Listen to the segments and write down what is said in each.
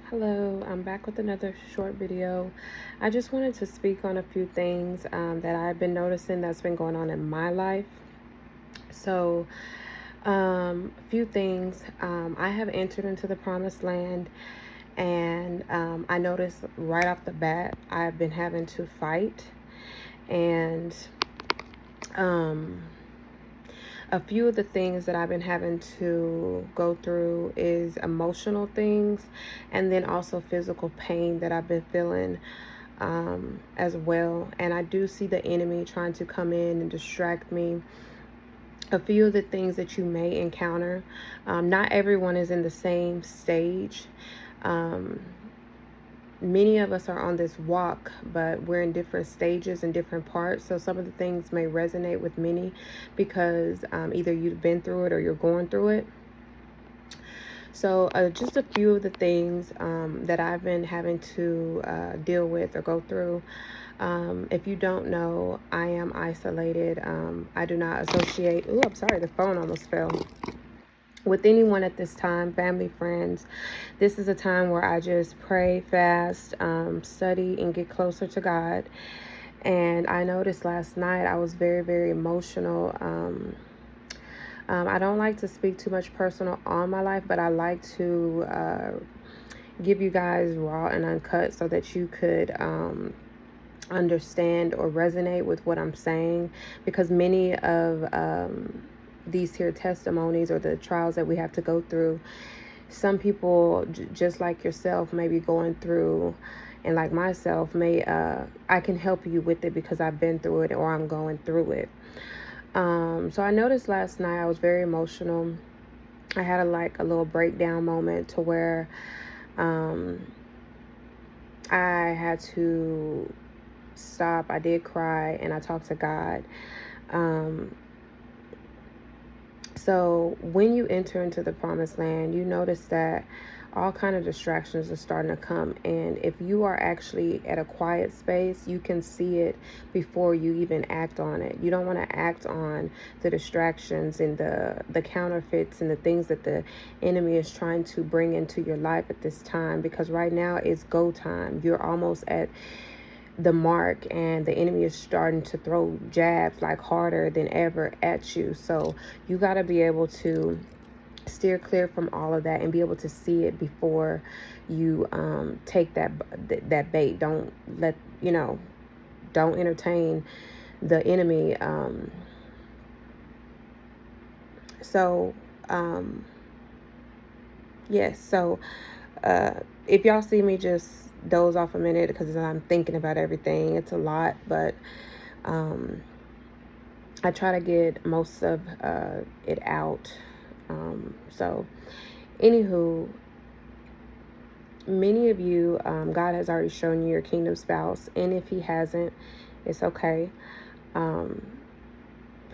Hello, I'm back with another short video. I just wanted to speak on a few things that I've been noticing that's been going on in my life. So, a few things. I have entered into the promised land, and I noticed right off the bat I've been having to fight. And um, a few of the things that I've been having to go through is emotional things, and then also physical pain that I've been feeling as well. And I do see the enemy trying to come in and distract me. A few of the things that you may encounter, not everyone is in the same stage. Um, Many of us are on this walk, but we're in different stages and different parts. So some of the things may resonate with many because either you've been through it or you're going through it. So just a few of the things that I've been having to deal with or go through. If you don't know, I am isolated. I do not associate. Ooh, I'm sorry, the phone almost fell. With anyone at this time, family, friends. This is a time where I just pray, fast, study, and get closer to God. And I noticed last night I was very, very emotional. I don't like to speak too much personal on my life, but I like to give you guys raw and uncut so that you could understand or resonate with what I'm saying, because many of these here testimonies or the trials that we have to go through, some people just like yourself may be going through, and like myself may I can help you with it because I've been through it or I'm going through it. So I noticed last night I was very emotional. I had a little breakdown moment to where um, I had to stop. I did cry and I talked to God. Um, so when you enter into the promised land, you notice that all kind of distractions are starting to come, and if you are actually at a quiet space, you can see it before you even act on it. You don't want to act on the distractions and the counterfeits and the things that the enemy is trying to bring into your life at this time, because right now is go time. You're almost at the mark, and the enemy is starting to throw jabs like harder than ever at you. So you got to be able to steer clear from all of that and be able to see it before you take that bait. Don't let don't entertain the enemy. So um yes, so uh if y'all see me just doze off a minute because I'm thinking about everything, it's a lot, but um I try to get most of it out. So anywho, many of you, God has already shown you your kingdom spouse, and if he hasn't, it's okay. um,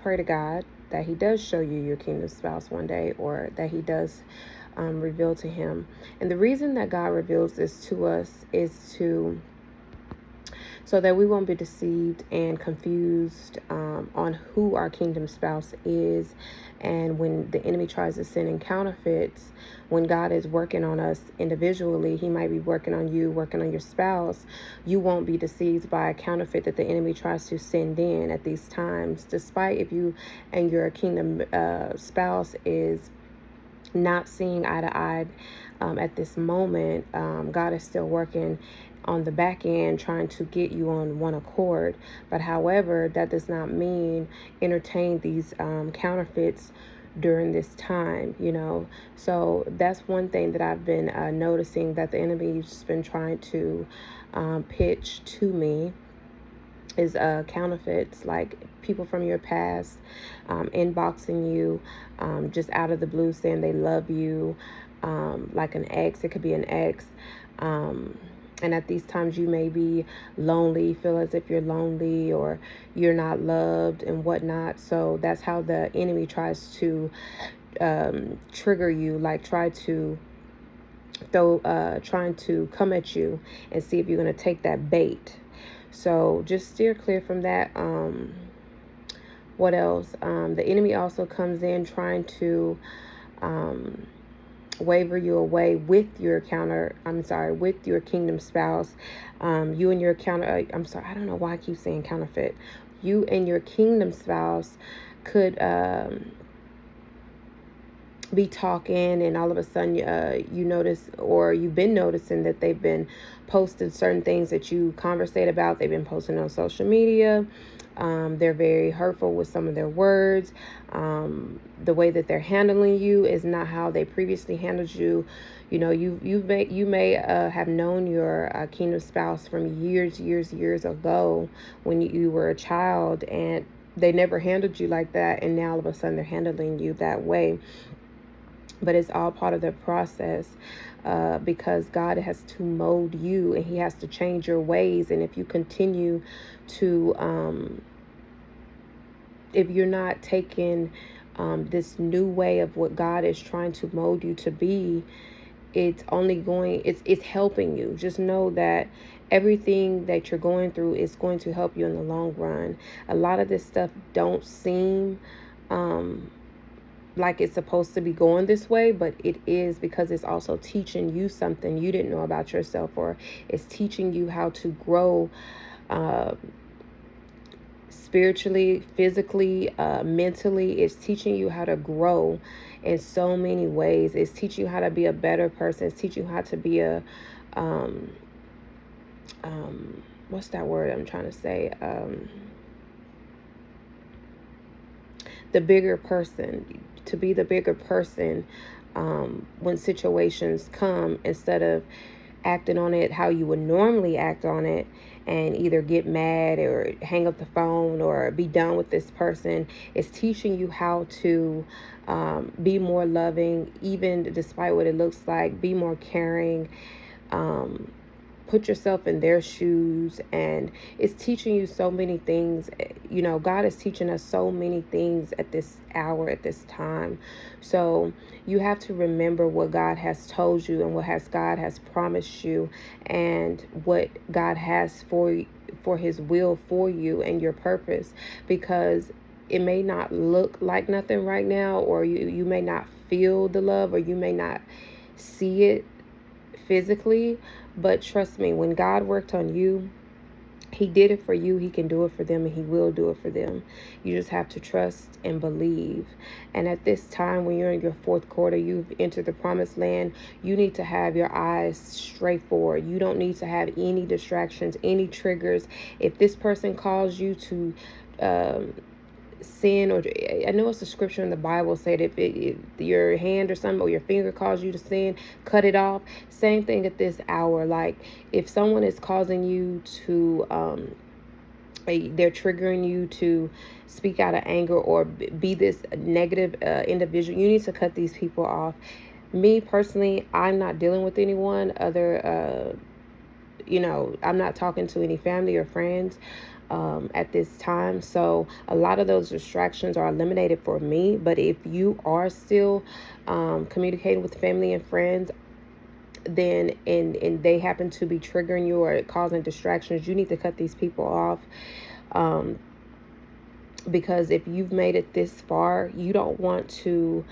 Pray to God that he does show you your kingdom spouse one day, or that he does reveal to him. And the reason that God reveals this to us is so that we won't be deceived and confused on who our kingdom spouse is. And when the enemy tries to send in counterfeits, when God is working on us individually, he might be working on you, working on your spouse. You won't be deceived by a counterfeit that the enemy tries to send in at these times. Despite if you and your kingdom spouse is not seeing eye to eye at this moment, God is still working on the back end trying to get you on one accord. But however, that does not mean entertain these counterfeits during this time. So that's one thing that I've been noticing, that the enemy's been trying to pitch to me, is counterfeits, like people from your past inboxing you just out of the blue, saying they love you, like an ex. It could be an ex. And at these times you may be lonely, feel as if you're lonely or you're not loved and whatnot. So that's how the enemy tries to trigger you, like trying to come at you and see if you're going to take that bait. So just steer clear from that. What else? The enemy also comes in trying to waver you away with your with your kingdom spouse. You and your I don't know why I keep saying counterfeit. You and your kingdom spouse could be talking, and all of a sudden you notice, or you've been noticing, that they've been posting certain things that you conversate about. They've been posting on social media. They're very hurtful with some of their words. The way that they're handling you is not how they previously handled you. You know, you may have known your kingdom spouse from years ago when you were a child, and they never handled you like that, and now all of a sudden they're handling you that way. But it's all part of the process, because God has to mold you, and he has to change your ways. And if you continue to, if you're not taking this new way of what God is trying to mold you to be, it's helping you. Just know that everything that you're going through is going to help you in the long run. A lot of this stuff don't seem like it's supposed to be going this way, but it is, because it's also teaching you something you didn't know about yourself, or it's teaching you how to grow spiritually, physically, mentally. It's teaching you how to grow in so many ways. It's teaching you how to be a better person. It's teaching you how to be a what's that word I'm trying to say, the bigger person, to be the bigger person when situations come, instead of acting on it how you would normally act on it, and either get mad or hang up the phone or be done with this person. It's teaching you how to be more loving, even despite what it looks like. Be more caring. Put yourself in their shoes. And it's teaching you so many things. You know, God is teaching us so many things at this hour, at this time. So you have to remember what God has told you, and what God has promised you, and what God has for his will for you and your purpose. Because it may not look like nothing right now, or you may not feel the love, or you may not see it physically. But trust me, when God worked on you, he did it for you. He can do it for them, and he will do it for them. You just have to trust and believe. And at this time, when you're in your fourth quarter, you've entered the promised land, you need to have your eyes straight forward. You don't need to have any distractions, any triggers. If this person calls you to sin, or I know it's a scripture in the Bible said, if your hand or something, or your finger calls you to sin, cut it off. Same thing at this hour. Like, if someone is causing you to they're triggering you to speak out of anger, or be this negative individual, you need to cut these people off. Me personally, I'm not dealing with anyone other I'm not talking to any family or friends at this time. So a lot of those distractions are eliminated for me. But if you are still communicating with family and friends, then and they happen to be triggering you or causing distractions, you need to cut these people off. Because if you've made it this far, you don't want to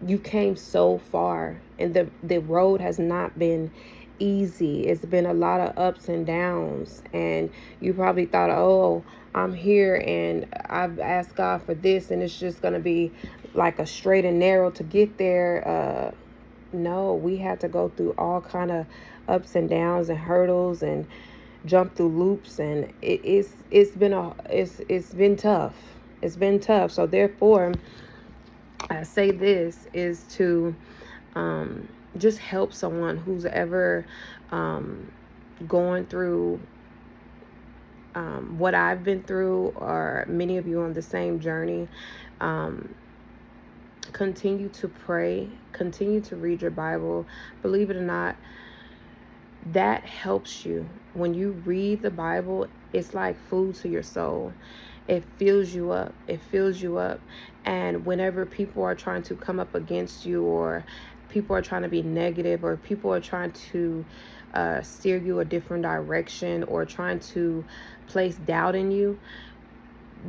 you came so far, and the road has not been easy. It's been a lot of ups and downs, and you probably thought, oh, I'm here and I've asked God for this, and it's just going to be like a straight and narrow to get there. No, we had to go through all kind of ups and downs and hurdles, and jump through loops, and it's been tough. It's been tough. So therefore, I say this is to just help someone who's ever going through what I've been through, or many of you on the same journey. Continue to pray, continue to read your Bible. Believe it or not, that helps you. When you read the Bible, it's like food to your soul. It fills you up. It fills you up. And whenever people are trying to come up against you, or people are trying to be negative, or people are trying to steer you a different direction, or trying to place doubt in you,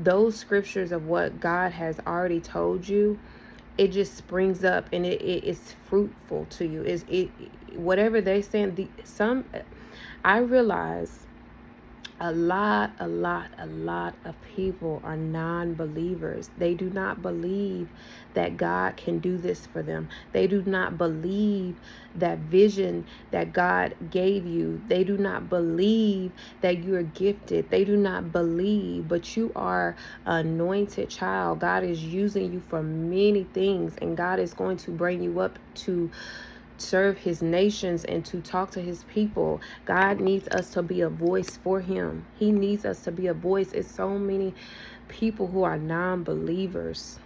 those scriptures of what God has already told you, it just springs up, and it's fruitful to you. Is it whatever they saying? I realize a lot of people are non-believers. They do not believe that God can do this for them. They do not believe that vision that God gave you. They do not believe that you're gifted. They do not believe, but you are an anointed child. God is using you for many things, and God is going to bring you up to serve his nations and to talk to his people. God needs us to be a voice for him. He needs us to be a voice. It's so many people who are non-believers.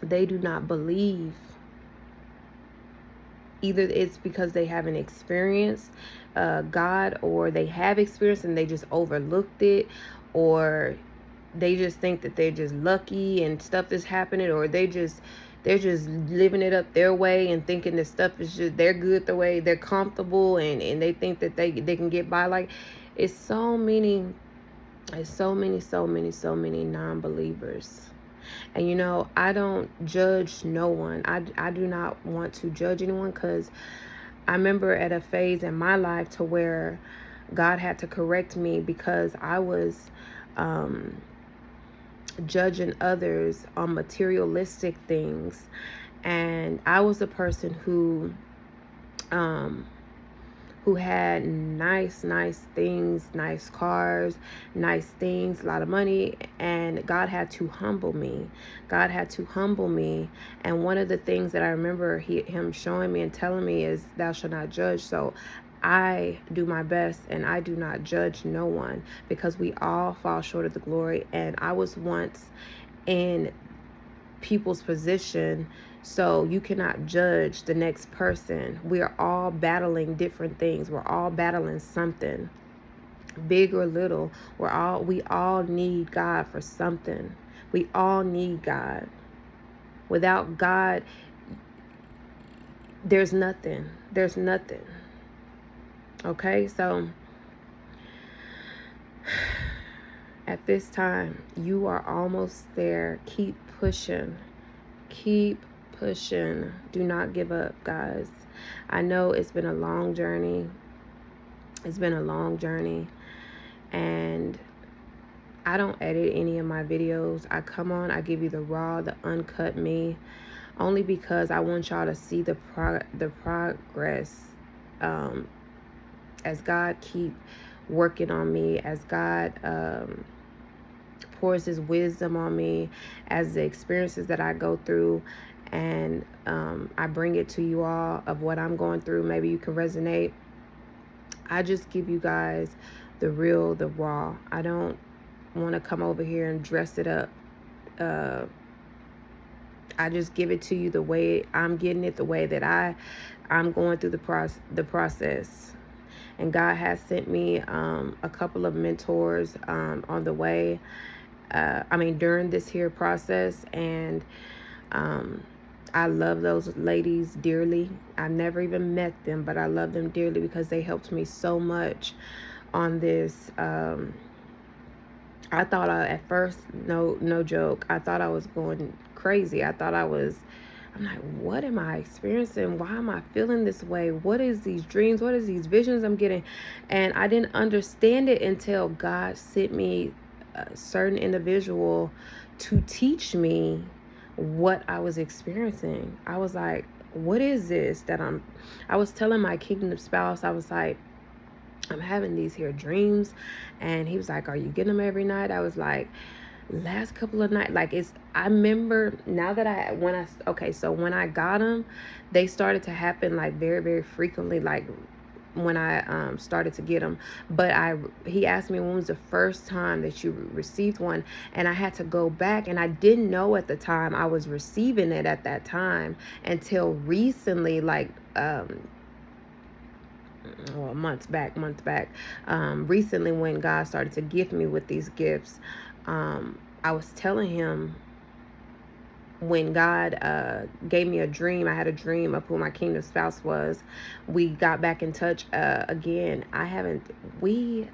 They do not believe. Either it's because they haven't experienced God, or they have experienced and they just overlooked it, or they just think that they're just lucky and stuff is happening, or they're just living it up their way and thinking that stuff is just, they're good the way they're comfortable, and they think that they can get by. Like, it's so many non-believers. And I don't judge no one. I do not want to judge anyone, because I remember at a phase in my life to where God had to correct me, because I was judging others on materialistic things. And I was a person who had nice things, nice cars, nice things, a lot of money, and God had to humble me. And one of the things that I remember him showing me and telling me is, thou shalt not judge. So I do my best, and I do not judge no one, because we all fall short of the glory. And I was once in people's position, so you cannot judge the next person. We are all battling different things. We're all battling something, big or little. We all need God for something. We all need God. Without God, there's nothing. Okay, so at this time, you are almost there. Keep pushing. Do not give up, guys. I know it's been a long journey. And I don't edit any of my videos. I come on, I give you the raw, the uncut me, only because I want y'all to see the progress as God keep working on me, as God pours his wisdom on me, as the experiences that I go through, and I bring it to you all of what I'm going through. Maybe you can resonate. I just give you guys the real, the raw. I don't want to come over here and dress it up. I just give it to you the way I'm getting it, the way that I'm going through the process. And God has sent me a couple of mentors on the way. During this here process, and I love those ladies dearly. I never even met them, but I love them dearly because they helped me so much on this. I thought at first, no joke, I thought I was going crazy. I'm like, what am I experiencing? Why am I feeling this way? What is these dreams? What is these visions I'm getting? And I didn't understand it until God sent me a certain individual to teach me what I was experiencing. I was like, what is this that I was telling my kingdom spouse, I was like, I'm having these here dreams. And he was like, are you getting them every night? I was like, last couple of nights. I remember now that when I got them, they started to happen like very, very frequently, like when I started to get them. But he asked me, when was the first time that you received one? And I had to go back, and I didn't know at the time I was receiving it at that time until recently, like months back, recently, when God started to gift me with these gifts. I was telling him, when God gave me a dream, I had a dream of who my kingdom spouse was. We got back in touch again. Me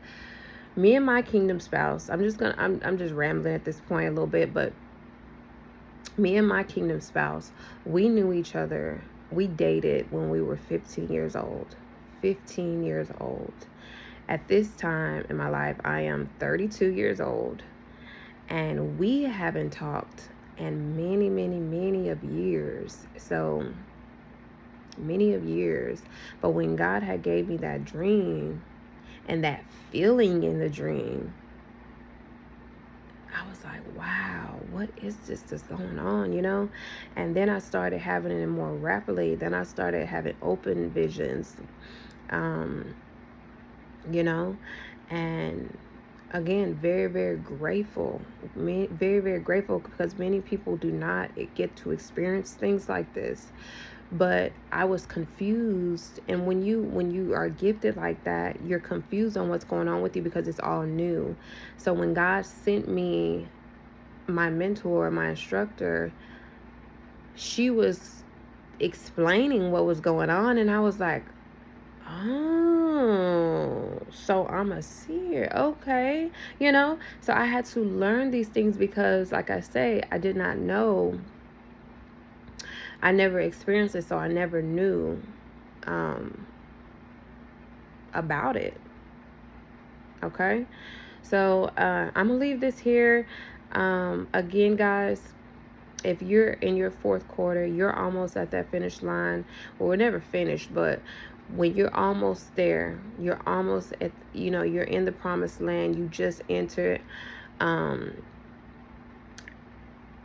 and my kingdom spouse, I'm just rambling at this point a little bit, but Me and my kingdom spouse, we knew each other. We dated when we were 15 years old. 15 years old. At this time in my life, I am 32 years old, and we haven't talked in many, many, many of years. So many of years. But when God had gave me that dream and that feeling in the dream, I was like, wow, what is this that's going on, you know? And then I started having it more rapidly. Then I started having open visions, um, you know? And again, very, very grateful. Very, very grateful, because many people do not get to experience things like this. But I was confused, and when you are gifted like that, you're confused on what's going on with you because it's all new. So when God sent me my mentor, my instructor, she was explaining what was going on, and I was like, oh, so I'm a seer. Okay. You know, so I had to learn these things because, like I say, I did not know. I never experienced it, so I never knew about it. Okay. So I'm gonna leave this here. Again, guys, if you're in your fourth quarter, you're almost at that finish line. Well, we're never finished, but when you're almost there, you're almost at, you're in the promised land. You just entered.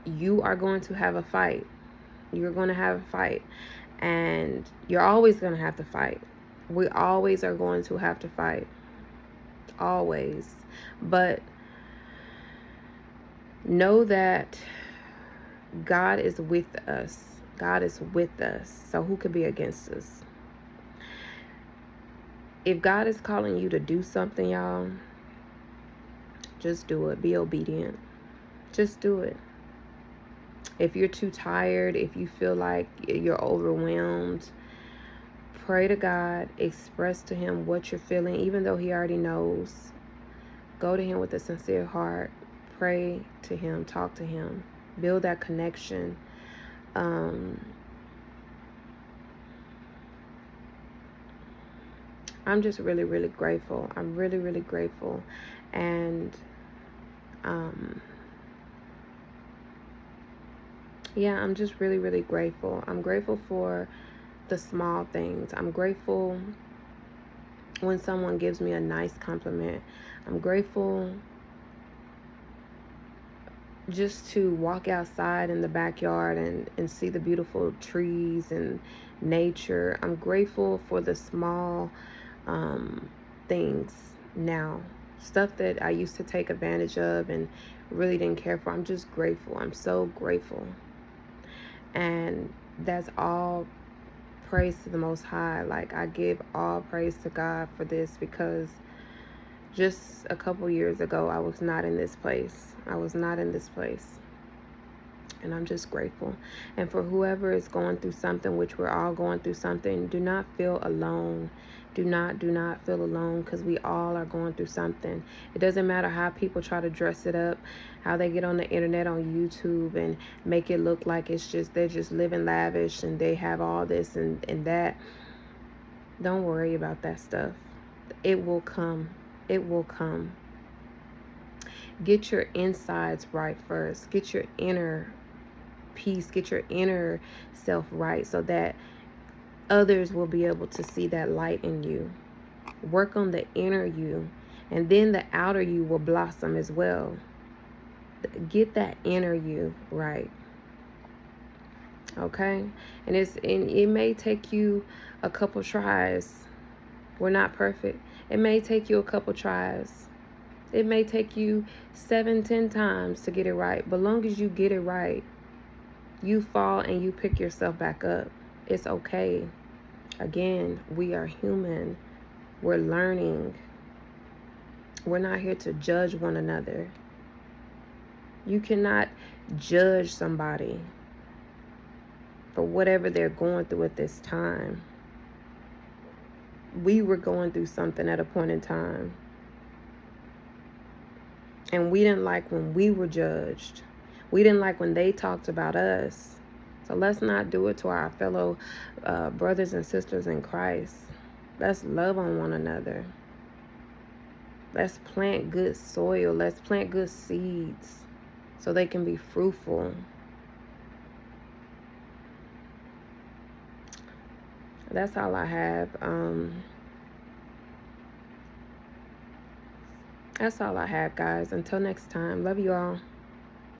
You are going to have a fight. You're going to have a fight, and you're always going to have to fight. We always are going to have to fight. Always. But know that God is with us. God is with us. So who could be against us? If God is calling you to do something, y'all, just do it. Be obedient. Just do it. If you're too tired, if you feel like you're overwhelmed, pray to God. Express to Him what you're feeling, even though He already knows. Go to Him with a sincere heart. Pray to Him. Talk to Him. Build that connection. I'm just really, really grateful. I'm really, really grateful. And yeah, I'm just really, really grateful. I'm grateful for the small things. I'm grateful when someone gives me a nice compliment. I'm grateful just to walk outside in the backyard and see the beautiful trees and nature. I'm grateful for the small things now. Stuff that I used to take advantage of and really didn't care for. I'm just grateful. I'm so grateful. And that's all praise to the Most High. Like, I give all praise to God for this, because just a couple years ago, I was not in this place. I was not in this place. And I'm just grateful. And for whoever is going through something, which we're all going through something, do not feel alone. Do not feel alone, because we all are going through something. It doesn't matter how people try to dress it up, how they get on the internet, on YouTube, and make it look like they're just living lavish and they have all this and that. Don't worry about that stuff. It will come. It will come. Get your insides right first. Get your inner peace. Get your inner self right, so that others will be able to see that light in you. Work on the inner you, and then the outer you will blossom as well. Get that inner you right. Okay? And it may take you a couple tries. We're not perfect. It may take you a couple tries. It may take you 7-10 times to get it right. But long as you get it right, you fall and you pick yourself back up. It's okay. Again, we are human. We're learning. We're not here to judge one another. You cannot judge somebody for whatever they're going through at this time. We were going through something at a point in time, and we didn't like when we were judged. We didn't like when they talked about us. So let's not do it to our fellow brothers and sisters in Christ. Let's love on one another. Let's plant good soil. Let's plant good seeds so they can be fruitful. That's all I have. That's all I have, guys. Until next time. Love you all.